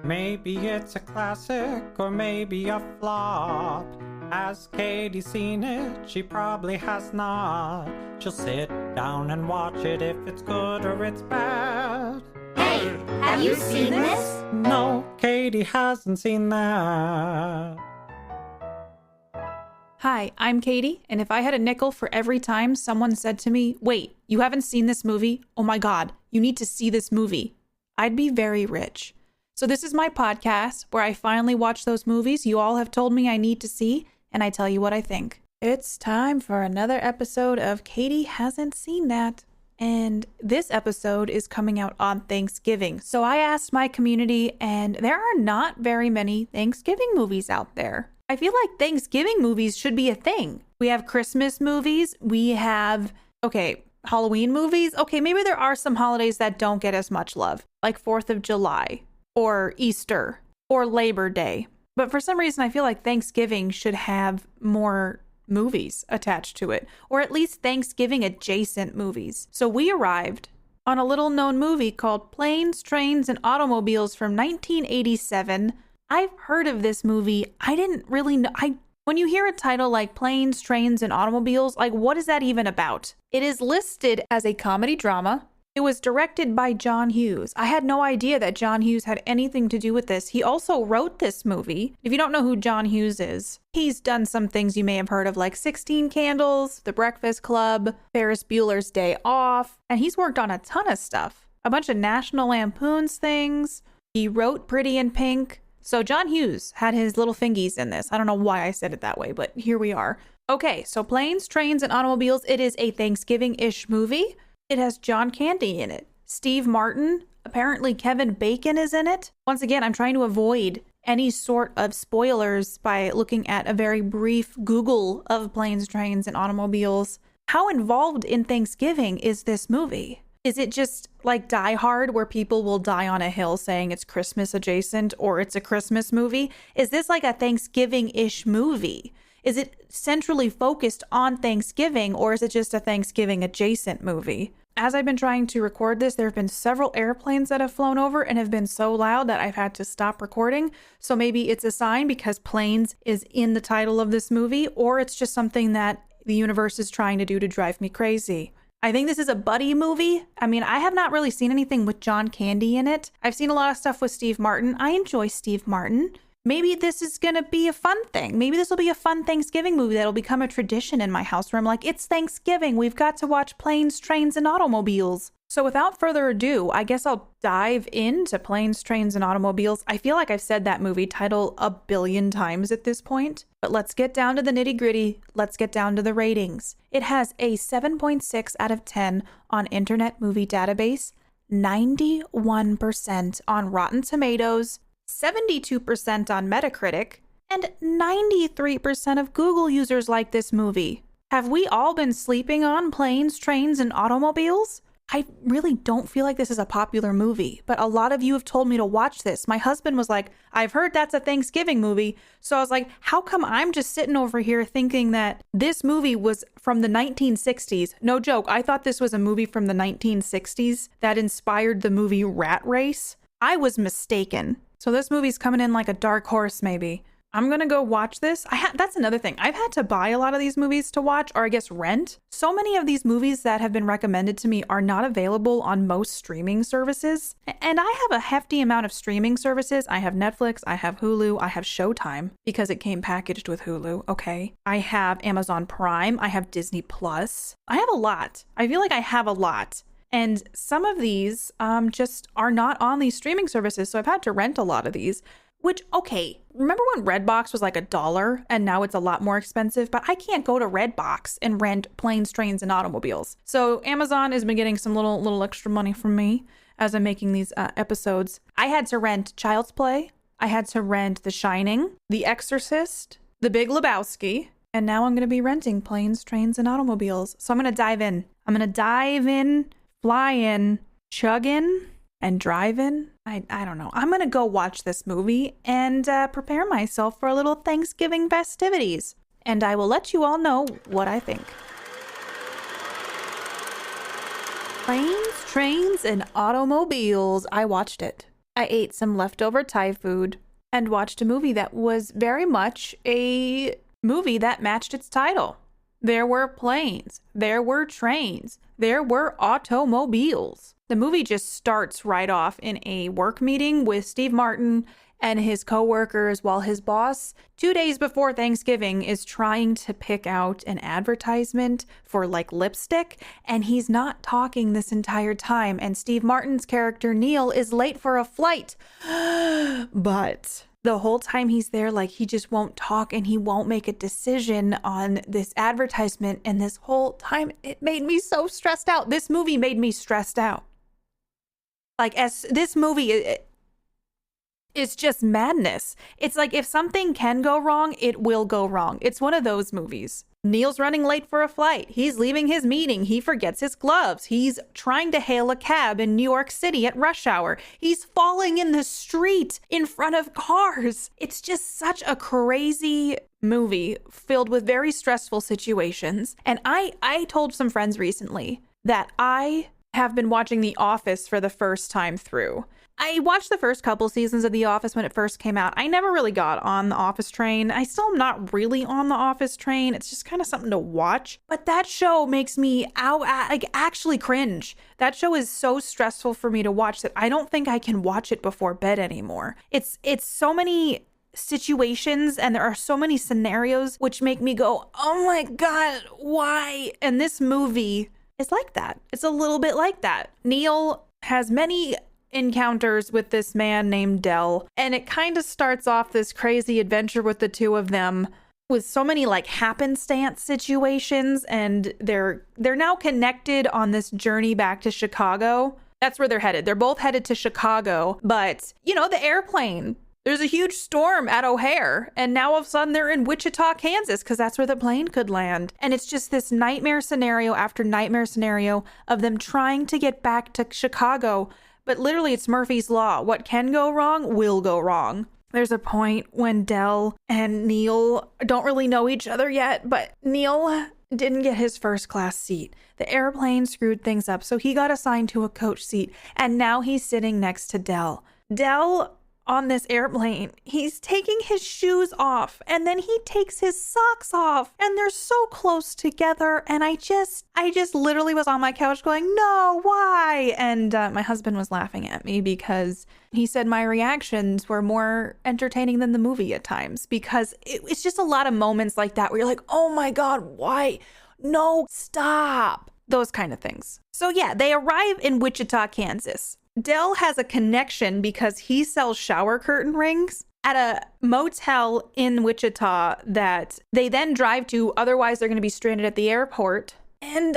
Maybe it's a classic or maybe a flop. Has Katie seen it? She probably has not. She'll sit down and watch it if it's good or it's bad. Hey, have you seen this? No, Katie hasn't seen that. Hi, I'm Katie, and if I had a nickel for every time someone said to me, "Wait, you haven't seen this movie? Oh my God, you need to see this movie," I'd be very rich. So this is my podcast where I finally watch those movies you all have told me I need to see, and I tell you what I think. It's time for another episode of Katie Hasn't Seen That. And this episode is coming out on Thanksgiving. So I asked my community, and there are not very many Thanksgiving movies out there. I feel like Thanksgiving movies should be a thing. We have Christmas movies. We have, Halloween movies. Okay, maybe there are some holidays that don't get as much love, like 4th of July or Easter or Labor Day. But for some reason, I feel like Thanksgiving should have more movies attached to it, or at least Thanksgiving adjacent movies. So we arrived on a little known movie called Planes, Trains, and Automobiles from 1987. I've heard of this movie. I didn't really know. When you hear a title like Planes, Trains, and Automobiles, like, what is that even about? It is listed as a comedy drama. It was directed by John Hughes. I had no idea that John Hughes had anything to do with this. He also wrote this movie. If you don't know who John Hughes is, he's done some things you may have heard of, like 16 Candles, The Breakfast Club, Ferris Bueller's Day Off, and he's worked on a ton of stuff. A bunch of National Lampoon's things. He wrote Pretty in Pink. So John Hughes had his little fingies in this. I don't know why I said it that way, but here we are. Okay, so Planes, Trains, and Automobiles. It is a Thanksgiving-ish movie. It has John Candy in it. Steve Martin. Apparently Kevin Bacon is in it. Once again, I'm trying to avoid any sort of spoilers by looking at a very brief Google of Planes, Trains, and Automobiles. How involved in Thanksgiving is this movie? Is it just like Die Hard, where people will die on a hill saying it's Christmas adjacent or it's a Christmas movie? Is this like a Thanksgiving-ish movie? Is it centrally focused on Thanksgiving, or is it just a Thanksgiving adjacent movie? As I've been trying to record this, there have been several airplanes that have flown over and have been so loud that I've had to stop recording. So maybe it's a sign because planes is in the title of this movie, or it's just something that the universe is trying to do to drive me crazy. I think this is a buddy movie. I mean, I have not really seen anything with John Candy in it. I've seen a lot of stuff with Steve Martin. I enjoy Steve Martin. Maybe this is going to be a fun thing. Maybe this will be a fun Thanksgiving movie that'll become a tradition in my house where I'm like, it's Thanksgiving. We've got to watch Planes, Trains, and Automobiles. So without further ado, I guess I'll dive into Planes, Trains, and Automobiles. I feel like I've said that movie title a billion times at this point. But let's get down to the nitty gritty. Let's get down to the ratings. It has a 7.6 out of 10 on Internet Movie Database, 91% on Rotten Tomatoes, 72% on Metacritic, and 93% of Google users like this movie. Have we all been sleeping on Planes, Trains, and Automobiles? I really don't feel like this is a popular movie, but a lot of you have told me to watch this. My husband was like, I've heard that's a Thanksgiving movie. So I was like, how come I'm just sitting over here thinking that this movie was from the 1960s? No joke, I thought this was a movie from the 1960s that inspired the movie Rat Race. I was mistaken. So this movie's coming in like a dark horse, maybe. I'm gonna go watch this. That's another thing. I've had to buy a lot of these movies to watch, or I guess rent. So many of these movies that have been recommended to me are not available on most streaming services. And I have a hefty amount of streaming services. I have Netflix, I have Hulu, I have Showtime, because it came packaged with Hulu, okay? I have Amazon Prime, I have Disney Plus. I have a lot. I feel like I have a lot. And some of these just are not on these streaming services, so I've had to rent a lot of these. Which, okay, remember when Redbox was like $1 and now it's a lot more expensive? But I can't go to Redbox and rent Planes, Trains, and Automobiles. So Amazon has been getting some little extra money from me as I'm making these episodes. I had to rent Child's Play. I had to rent The Shining, The Exorcist, The Big Lebowski. And now I'm going to be renting Planes, Trains, and Automobiles. So I'm going to dive in. Fly in, chug in, and drive in. I don't know. I'm going to go watch this movie and prepare myself for a little Thanksgiving festivities. And I will let you all know what I think. Planes, Trains, and Automobiles. I watched it. I ate some leftover Thai food and watched a movie that was very much a movie that matched its title. There were planes, there were trains, there were automobiles. The movie just starts right off in a work meeting with Steve Martin and his coworkers while his boss, 2 days before Thanksgiving, is trying to pick out an advertisement for like lipstick, and he's not talking this entire time, and Steve Martin's character Neil is late for a flight. But the whole time he's there, like, he just won't talk and he won't make a decision on this advertisement, and this whole time it made me so stressed out. This movie made me stressed out. Like, as this movie it's just madness. It's like if something can go wrong, it will go wrong. It's one of those movies. Neil's running late for a flight. He's leaving his meeting. He forgets his gloves. He's trying to hail a cab in New York City at rush hour. He's falling in the street in front of cars. It's just such a crazy movie filled with very stressful situations. And I told some friends recently that I have been watching The Office for the first time through. I watched the first couple seasons of The Office when it first came out. I never really got on the Office train. I still am not really on the Office train. It's just kind of something to watch. But that show makes me actually cringe. That show is so stressful for me to watch that I don't think I can watch it before bed anymore. It's so many situations and there are so many scenarios which make me go, oh my God, why? And this movie is like that. It's a little bit like that. Neil has many encounters with this man named Del, and it kind of starts off this crazy adventure with the two of them with so many like happenstance situations, and they're now connected on this journey back to Chicago. That's where they're headed. They're both headed to Chicago, but you know, the airplane, there's a huge storm at O'Hare, and now all of a sudden they're in Wichita, Kansas, because that's where the plane could land. And it's just this nightmare scenario after nightmare scenario of them trying to get back to Chicago. But literally, it's Murphy's Law. What can go wrong will go wrong. There's a point when Del and Neil don't really know each other yet, but Neil didn't get his first class seat. The airplane screwed things up, so he got assigned to a coach seat, and now he's sitting next to Del. Del, on this airplane, he's taking his shoes off, and then he takes his socks off, and they're so close together, and I just literally was on my couch going, no, why? And my husband was laughing at me because he said my reactions were more entertaining than the movie at times, because it's just a lot of moments like that where you're like, oh my God, why? No, stop. Those kind of things. So yeah, they arrive in Wichita, Kansas. Del has a connection because he sells shower curtain rings at a motel in Wichita that they then drive to. Otherwise, they're going to be stranded at the airport. And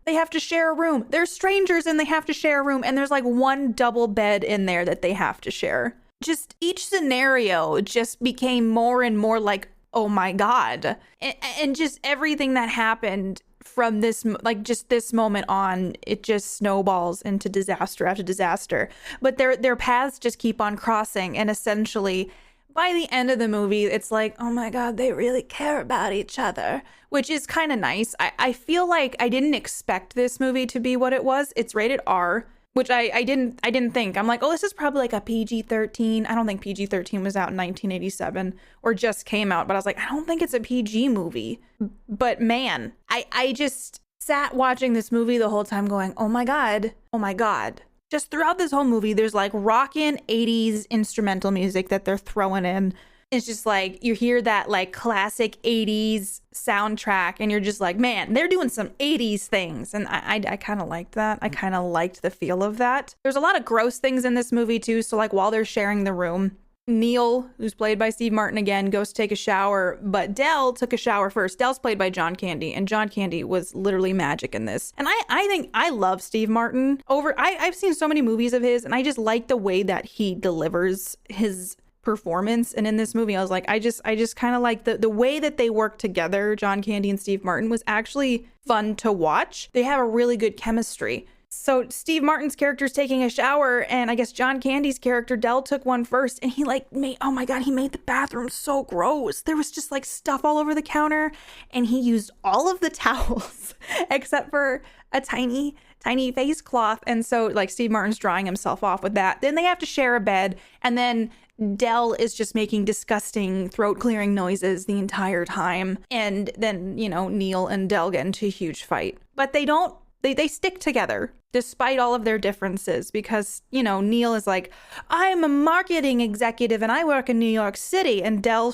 they have to share a room. They're strangers and they have to share a room. And there's like one double bed in there that they have to share. Just each scenario just became more and more like, oh my God. And just everything that happened from this, like just this moment on, it just snowballs into disaster after disaster. But their paths just keep on crossing, and essentially by the end of the movie, it's like, oh my God, they really care about each other, which is kind of nice. I feel like I didn't expect this movie to be what it was. It's rated R, which I didn't think. I'm like, oh, this is probably like a PG-13. I don't think PG-13 was out in 1987 or just came out, but I was like, I don't think it's a PG movie. But man, I just sat watching this movie the whole time going, oh my God, oh my God. Just throughout this whole movie, there's like rockin' 80s instrumental music that they're throwing in. It's just like, you hear that like classic 80s soundtrack and you're just like, man, they're doing some 80s things. And I kind of liked that. I kind of liked the feel of that. There's a lot of gross things in this movie too. So like while they're sharing the room, Neil, who's played by Steve Martin again, goes to take a shower, but Del took a shower first. Del's played by John Candy, and John Candy was literally magic in this. And I think I love Steve Martin. I've seen so many movies of his, and I just like the way that he delivers his performance. And in this movie, I was like, I just kind of like the way that they work together. John Candy and Steve Martin was actually fun to watch. They have a really good chemistry. So Steve Martin's character's taking a shower, and I guess John Candy's character, Del, took one first, and he oh my God, he made the bathroom so gross. There was just like stuff all over the counter, and he used all of the towels except for a tiny tiny face cloth. And so like Steve Martin's drying himself off with that. Then they have to share a bed. And then Del is just making disgusting throat clearing noises the entire time. And then, Neil and Del get into a huge fight. But they stick together despite all of their differences because, Neil is like, I'm a marketing executive and I work in New York City. And Del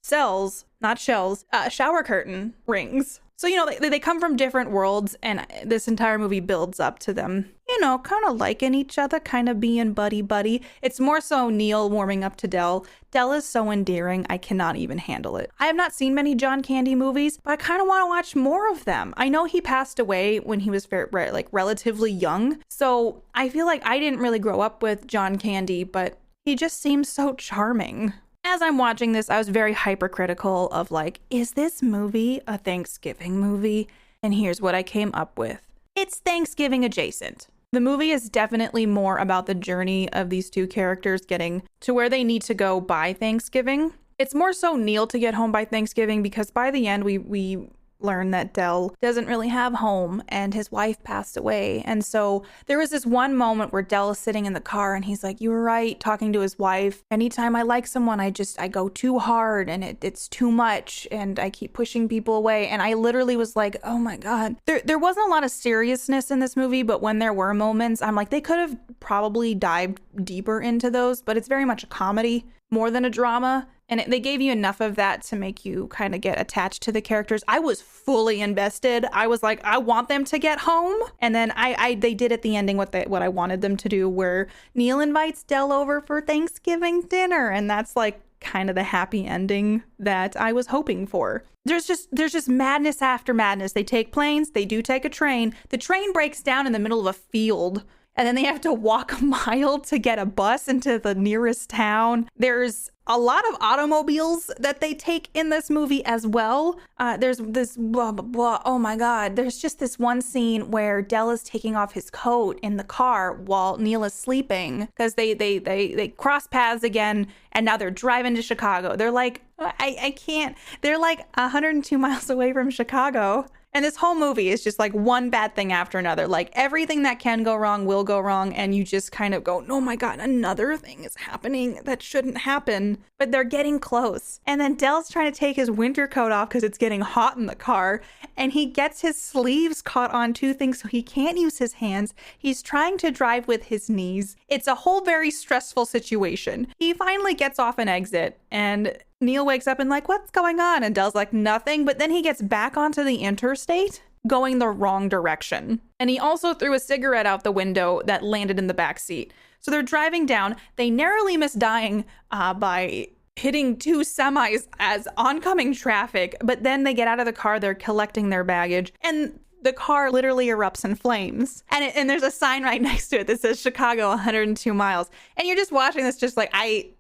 sells, not shells, shower curtain rings. So, they come from different worlds, and this entire movie builds up to them, kind of liking each other, kind of being buddy-buddy. It's more so Neil warming up to Del. Del is so endearing, I cannot even handle it. I have not seen many John Candy movies, but I kind of want to watch more of them. I know he passed away when he was relatively young, so I feel like I didn't really grow up with John Candy, but he just seems so charming. As I'm watching this, I was very hypercritical of is this movie a Thanksgiving movie? And here's what I came up with. It's Thanksgiving adjacent. The movie is definitely more about the journey of these two characters getting to where they need to go by Thanksgiving. It's more so Neil to get home by Thanksgiving because by the end we learn that Del doesn't really have home and his wife passed away. And so there was this one moment where Del is sitting in the car and he's like, you were right, talking to his wife. Anytime I like someone, I go too hard and it's too much and I keep pushing people away. And I literally was like, oh my God. There wasn't a lot of seriousness in this movie, but when there were moments, I'm like, they could have probably dived deeper into those, but it's very much a comedy more than a drama. And they gave you enough of that to make you kind of get attached to the characters. I was fully invested. I was like, I want them to get home. And then they did at the ending what I wanted them to do, where Neil invites Del over for Thanksgiving dinner. And that's kind of the happy ending that I was hoping for. There's just madness after madness. They take planes. They do take a train. The train breaks down in the middle of a field. And then they have to walk a mile to get a bus into the nearest town. There's a lot of automobiles that they take in this movie as well. There's this blah, blah, blah. Oh my God. There's just this one scene where Del is taking off his coat in the car while Neil is sleeping because they cross paths again. And now they're driving to Chicago. They're like, I can't. They're 102 miles away from Chicago. And this whole movie is just one bad thing after another. Everything that can go wrong will go wrong. And you just kind of go, oh my God, another thing is happening that shouldn't happen. But they're getting close. And then Del's trying to take his winter coat off because it's getting hot in the car. And he gets his sleeves caught on two things so he can't use his hands. He's trying to drive with his knees. It's a whole very stressful situation. He finally gets off an exit and Neil wakes up and what's going on? And Del's like, nothing. But then he gets back onto the interstate going the wrong direction. And he also threw a cigarette out the window that landed in the back seat. So they're driving down. They narrowly miss dying by hitting two semis as oncoming traffic. But then they get out of the car. They're collecting their baggage. And the car literally erupts in flames. And there's a sign right next to it that says Chicago 102 miles. And you're just watching this just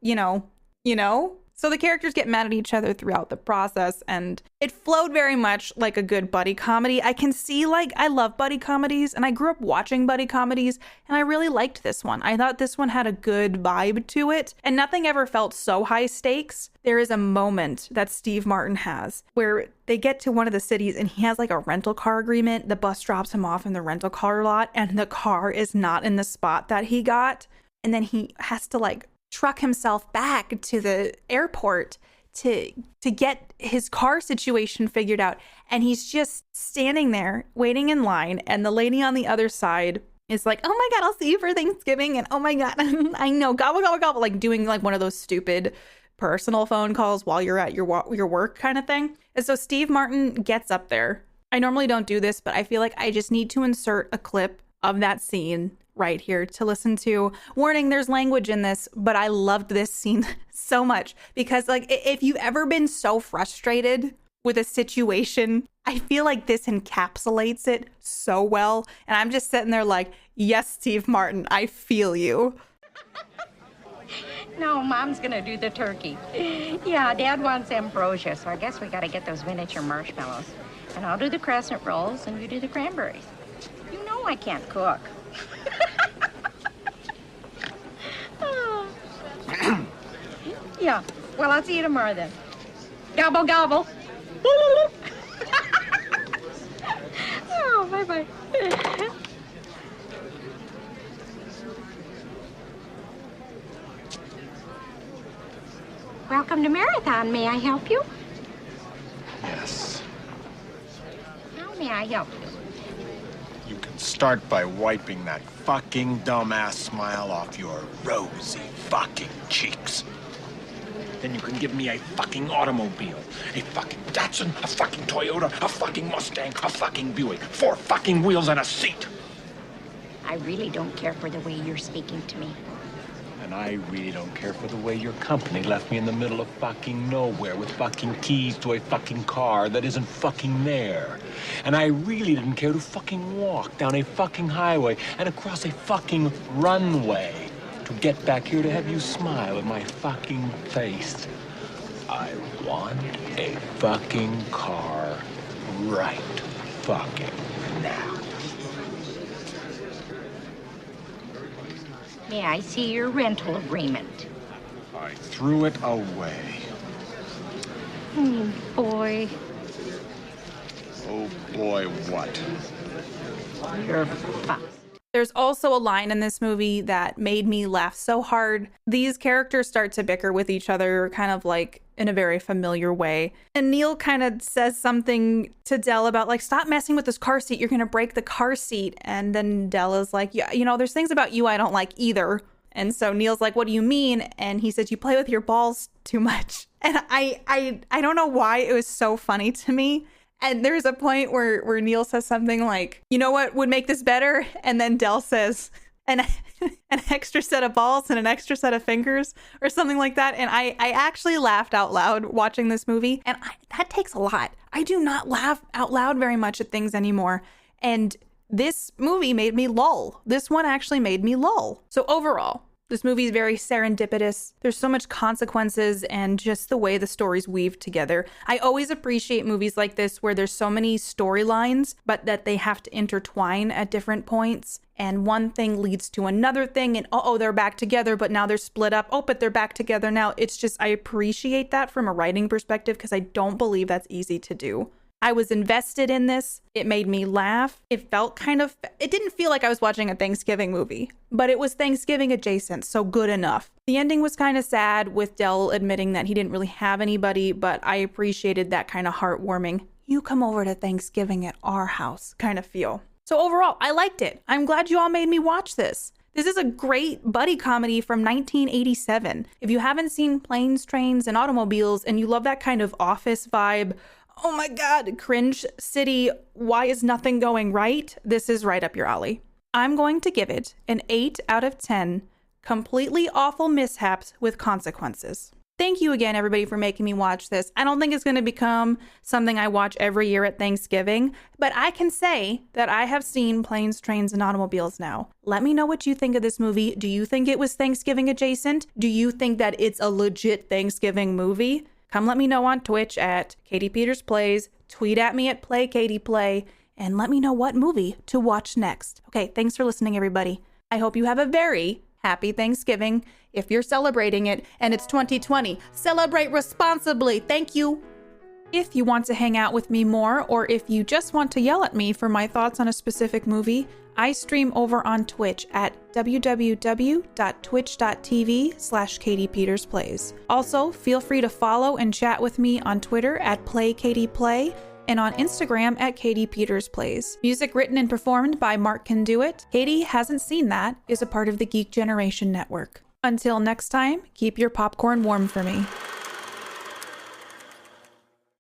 you know. So the characters get mad at each other throughout the process, and it flowed very much like a good buddy comedy. I can see, I love buddy comedies, and I grew up watching buddy comedies, and I really liked this one. I thought this one had a good vibe to it, and nothing ever felt so high stakes. There is a moment that Steve Martin has where they get to one of the cities, and he has a rental car agreement. The bus drops him off in the rental car lot, and the car is not in the spot that he got, and then he has to, truck himself back to the airport to get his car situation figured out. And he's just standing there waiting in line. And the lady on the other side is like, oh my God, I'll see you for Thanksgiving. And oh my God, I know, gobble, gobble, gobble, doing one of those stupid personal phone calls while you're at your work kind of thing. And so Steve Martin gets up there. I normally don't do this, but I feel like I just need to insert a clip of that scene right here to listen to. Warning, there's language in this, but I loved this scene so much because if you've ever been so frustrated with a situation, I feel like this encapsulates it so well. And I'm just sitting there yes, Steve Martin, I feel you. No, Mom's gonna do the turkey. Yeah, Dad wants ambrosia, so I guess we gotta get those miniature marshmallows. And I'll do the crescent rolls and you do the cranberries. You know I can't cook. Yeah, well, I'll see you tomorrow then. Gobble, gobble. Oh, bye-bye. Welcome to Marathon. May I help you? Yes. How may I help you? You can start by wiping that fucking dumbass smile off your rosy fucking cheeks. Then you can give me a fucking automobile. A fucking Datsun, a fucking Toyota, a fucking Mustang, a fucking Buick. 4 fucking wheels and a seat. I really don't care for the way you're speaking to me. And I really don't care for the way your company left me in the middle of fucking nowhere with fucking keys to a fucking car that isn't fucking there. And I really didn't care to fucking walk down a fucking highway and across a fucking runway to get back here to have you smile at my fucking face. I want a fucking car right fucking now. May I see your rental agreement? I threw it away. Boy, Oh boy, what? you're fucked. There's also a line in this movie that made me laugh so hard. These characters start to bicker with each other, kind of like in a very familiar way. And Neil kind of says something to Dell about like, stop messing with this car seat. You're going to break the car seat. And then Dell is like, yeah, you know, there's things about you I don't like either. And so Neil's like, what do you mean? And he says, you play with your balls too much. And I don't know why it was so funny to me. And there's a point where Neil says something like, you know what would make this better? And then Dell says, an extra set of balls and an extra set of fingers or something like that. And I actually laughed out loud watching this movie. And that takes a lot. I do not laugh out loud very much at things anymore. And this movie made me lull. This one actually made me lull. So overall, this movie is very serendipitous. There's so much consequences and just the way the stories weave together. I always appreciate movies like this where there's so many storylines, but that they have to intertwine at different points. And one thing leads to another thing and they're back together, but now they're split up. Oh, but they're back together now. It's just, I appreciate that from a writing perspective because I don't believe that's easy to do. I was invested in this. It made me laugh. It didn't feel like I was watching a Thanksgiving movie, but it was Thanksgiving adjacent, so good enough. The ending was kind of sad with Dell admitting that he didn't really have anybody, but I appreciated that kind of heartwarming, you come over to Thanksgiving at our house kind of feel. So overall, I liked it. I'm glad you all made me watch this. This is a great buddy comedy from 1987. If you haven't seen Planes, Trains, and Automobiles and you love that kind of office vibe, oh my God, cringe city, why is nothing going right? This is right up your alley. I'm going to give it an 8 out of 10 completely awful mishaps with consequences. Thank you again, everybody, for making me watch this. I don't think it's going to become something I watch every year at Thanksgiving, but I can say that I have seen Planes, Trains, and Automobiles now. Let me know what you think of this movie. Do you think it was Thanksgiving adjacent? Do you think that it's a legit Thanksgiving movie? Come let me know on Twitch at Katie Peters Plays, tweet at me at PlayKatiePlay, and let me know what movie to watch next. Okay, thanks for listening, everybody. I hope you have a very happy Thanksgiving. If you're celebrating it and it's 2020, celebrate responsibly. Thank you. If you want to hang out with me more, or if you just want to yell at me for my thoughts on a specific movie, I stream over on Twitch at www.twitch.tv/KatiePetersPlays. Also, feel free to follow and chat with me on Twitter at PlayKatiePlay and on Instagram at Katie Peters Plays. Music written and performed by Mark Can Do It. Katie Hasn't Seen That is a part of the Geek Generation Network. Until next time, keep your popcorn warm for me.